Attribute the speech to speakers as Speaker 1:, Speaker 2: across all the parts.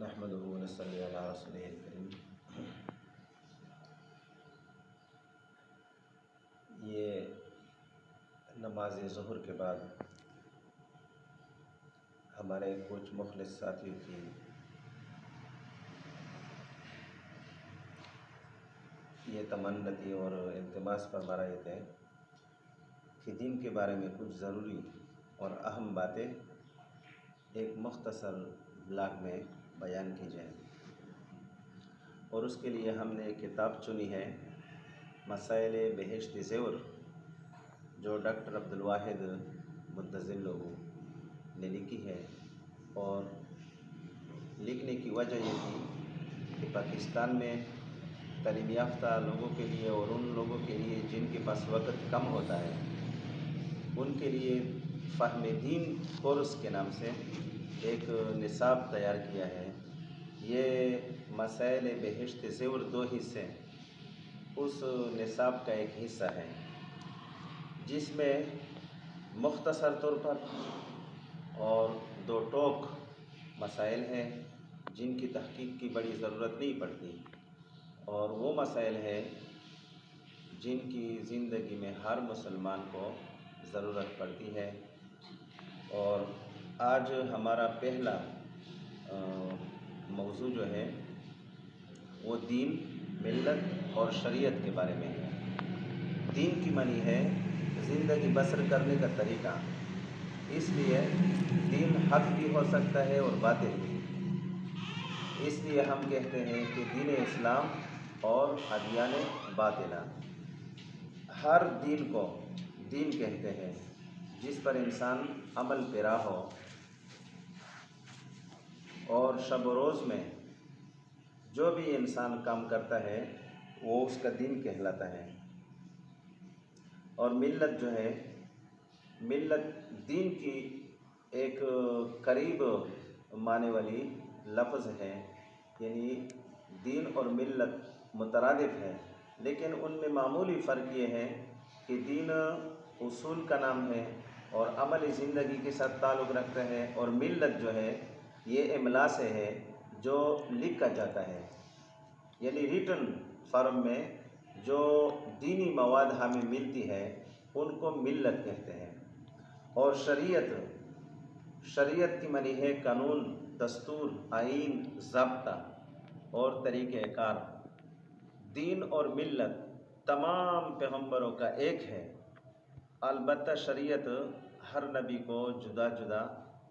Speaker 1: نحمده ونصلي علی رسوله الکریم۔ یہ نماز ظہر کے بعد ہمارے کچھ مخلص ساتھیوں کی یہ تمنا تھی اور التماس فرما رہے تھے کہ دین کے بارے میں کچھ ضروری اور اہم باتیں ایک مختصر بلاگ میں بیان کی جائیں، اور اس کے لیے ہم نے ایک کتاب چنی ہے، مسائل بہشت زیور، جو ڈاکٹر عبدالواحد منتظر لوگوں نے لکھی ہے۔ اور لکھنے کی وجہ یہ تھی کہ پاکستان میں تعلیم یافتہ لوگوں کے لیے اور ان لوگوں کے لیے جن کے پاس وقت کم ہوتا ہے، ان کے لیے فہم دین کورس کے نام سے ایک نصاب تیار کیا ہے۔ یہ مسائل بہشت زیور 2 حصے اس نصاب کا ایک حصہ ہے، جس میں مختصر طور پر اور 2 ٹوک مسائل ہیں جن کی تحقیق کی بڑی ضرورت نہیں پڑتی، اور وہ مسائل ہیں جن کی زندگی میں ہر مسلمان کو ضرورت پڑتی ہے۔ اور آج ہمارا پہلا موضوع جو ہے وہ دین، ملت اور شریعت کے بارے میں ہے۔ دین کی معنی ہے زندگی بسر کرنے کا طریقہ، اس لیے دین حق بھی ہو سکتا ہے اور باطل بھی۔ اس لیے ہم کہتے ہیں کہ دین اسلام اور ادیان باطلہ، ہر دین کو دین کہتے ہیں جس پر انسان عمل پیرا ہو، اور شب و روز میں جو بھی انسان کام کرتا ہے وہ اس کا دین کہلاتا ہے۔ اور ملت جو ہے، ملت دین کی ایک قریب معنی والی لفظ ہے، یعنی دین اور ملت مترادف ہے، لیکن ان میں معمولی فرق یہ ہے کہ دین اصول کا نام ہے اور عملی زندگی کے ساتھ تعلق رکھتا ہے، اور ملت جو ہے یہ املا سے ہے جو لکھا جاتا ہے، یعنی ریٹن فارم میں جو دینی مواد ہمیں ملتی ہے ان کو ملت کہتے ہیں۔ اور شریعت کی معنی ہے قانون، دستور، آئین، ضابطہ اور طریقہ کار۔ دین اور ملت تمام پیغمبروں کا ایک ہے، البتہ شریعت ہر نبی کو جدا جدا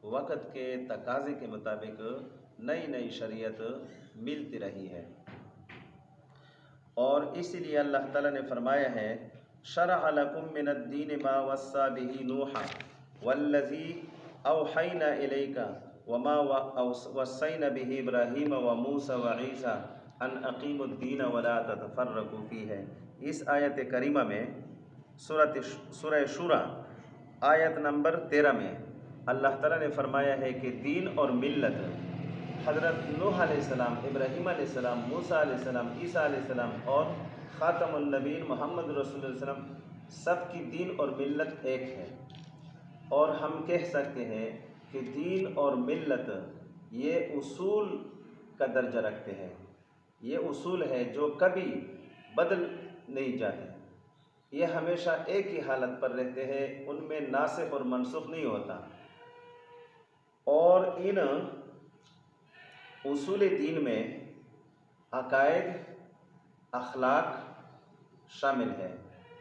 Speaker 1: وقت کے تقاضے کے مطابق نئی شریعت ملتی رہی ہے۔ اور اس لیے اللہ تعالیٰ نے فرمایا ہے، شرع لکم من الدین ما وصى به نوحا والذی اوحینا الیک وما وصینا به ابراہیم وموسیٰ وعیسیٰ ان اقیموا الدین ولا تتفرقوا فیہ۔ اس آیت کریمہ میں سورہ شورى آیت نمبر 13 میں اللہ تعالیٰ نے فرمایا ہے کہ دین اور ملت حضرت نوح علیہ السلام، ابراہیم علیہ السلام، موسیٰ علیہ السلام، عیسیٰ علیہ السلام اور خاتم النبیین محمد رسول اللہ صلی اللہ علیہ وسلم، سب کی دین اور ملت ایک ہے۔ اور ہم کہہ سکتے ہیں کہ دین اور ملت یہ اصول کا درجہ رکھتے ہیں، یہ اصول ہے جو کبھی بدل نہیں جاتے، یہ ہمیشہ ایک ہی حالت پر رہتے ہیں، ان میں ناسخ اور منسوخ نہیں ہوتا۔ اور ان اصول دین میں عقائد، اخلاق شامل ہے۔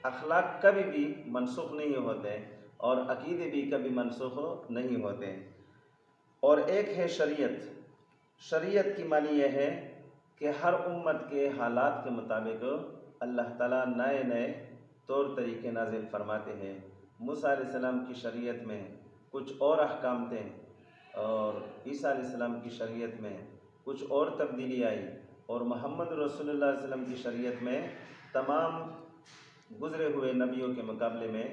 Speaker 1: اخلاق کبھی بھی منسوخ نہیں ہوتے اور عقیدے بھی کبھی منسوخ نہیں ہوتے۔ اور ایک ہے شریعت کی معنی یہ ہے کہ ہر امت کے حالات کے مطابق اللہ تعالیٰ نئے طور طریقے نازل فرماتے ہیں۔ موسیٰ علیہ السلام کی شریعت میں کچھ اور احکام تھے، اور عیسیٰ علیہ السلام کی شریعت میں کچھ اور تبدیلی آئی، اور محمد رسول اللہ صلی اللہ علیہ وسلم کی شریعت میں تمام گزرے ہوئے نبیوں کے مقابلے میں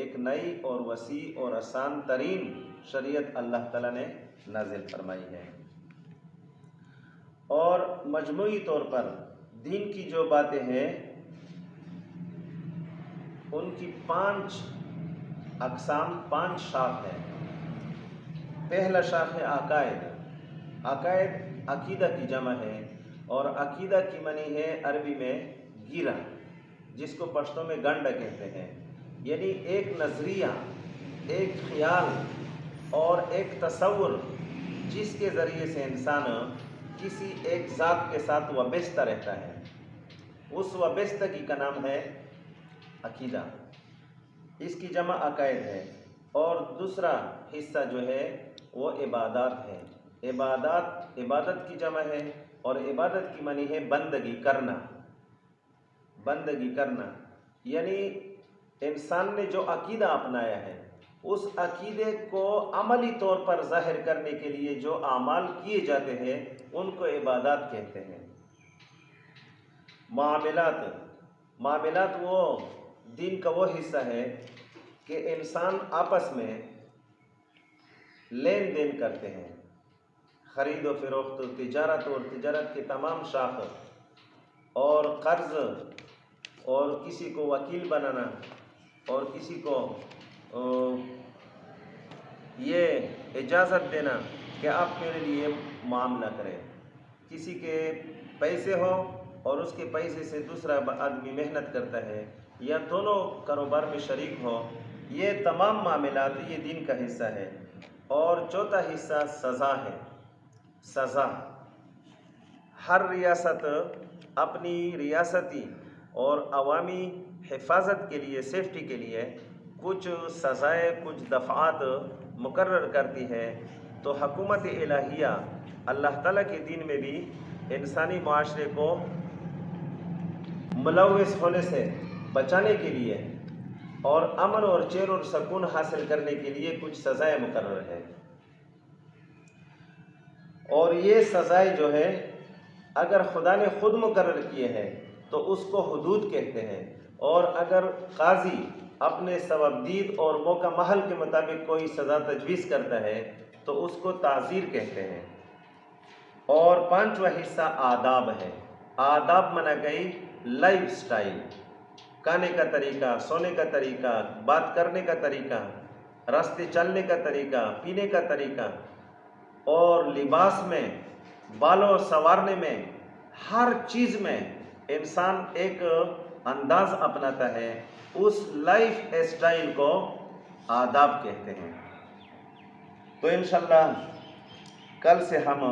Speaker 1: ایک نئی اور وسیع اور آسان ترین شریعت اللہ تعالیٰ نے نازل فرمائی ہے۔ اور مجموعی طور پر دین کی جو باتیں ہیں ان کی 5 اقسام، 5 شاخ ہیں۔ پہلا شاخ ہے عقائد عقیدہ کی جمع ہے، اور عقیدہ کی معنی ہے عربی میں گیرا، جس کو پشتو میں گنڈا کہتے ہیں، یعنی ایک نظریہ، ایک خیال اور ایک تصور جس کے ذریعے سے انسان کسی ایک ذات کے ساتھ وابستہ رہتا ہے، اس وابستگی کا نام ہے عقیدہ۔ اس کی جمع عقائد ہے۔ اور دوسرا حصہ جو ہے وہ عبادات ہے۔ عبادت کی جمع ہے، اور عبادت کی معنی ہے بندگی کرنا۔ بندگی کرنا یعنی انسان نے جو عقیدہ اپنایا ہے، اس عقیدے کو عملی طور پر ظاہر کرنے کے لیے جو اعمال کیے جاتے ہیں ان کو عبادات کہتے ہیں۔ معاملات وہ دین کا وہ حصہ ہے کہ انسان آپس میں لین دین کرتے ہیں، خرید و فروخت، تجارت اور تجارت کے تمام شاخ، اور قرض، اور کسی کو وکیل بنانا، اور کسی کو یہ اجازت دینا کہ آپ میرے لیے معاملہ کریں۔ کسی کے پیسے ہو اور اس کے پیسے سے دوسرا آدمی محنت کرتا ہے، یا دونوں کاروبار میں شریک ہو، یہ تمام معاملات یہ دین کا حصہ ہے۔ اور چوتھا حصہ سزا ہے۔ سزا، ہر ریاست اپنی ریاستی اور عوامی حفاظت کے لیے، سیفٹی کے لیے کچھ سزائیں، کچھ دفعات مقرر کرتی ہے۔ تو حکومت الہیہ اللہ تعالیٰ کے دین میں بھی انسانی معاشرے کو ملوث ہونے سے بچانے کے لیے اور امن اور چین اور سکون حاصل کرنے کے لیے کچھ سزائیں مقرر ہیں۔ اور یہ سزائیں جو ہے اگر خدا نے خود مقرر کیے ہیں تو اس کو حدود کہتے ہیں، اور اگر قاضی اپنے ثوابدید اور موقع محل کے مطابق کوئی سزا تجویز کرتا ہے تو اس کو تعزیر کہتے ہیں۔ اور پانچواں حصہ آداب ہے۔ آداب مانا گئی لائف سٹائل، کھانے کا طریقہ، سونے کا طریقہ، بات کرنے کا طریقہ، راستے چلنے کا طریقہ، پینے کا طریقہ، اور لباس میں، بالوں سنوارنے میں، ہر چیز میں انسان ایک انداز اپناتا ہے، اس لائف اسٹائل کو آداب کہتے ہیں۔ تو انشاءاللہ کل سے ہم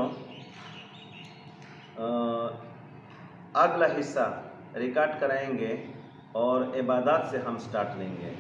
Speaker 1: اگلا حصہ ریکارڈ کرائیں گے، اور عبادات سے ہم سٹارٹ لیں گے۔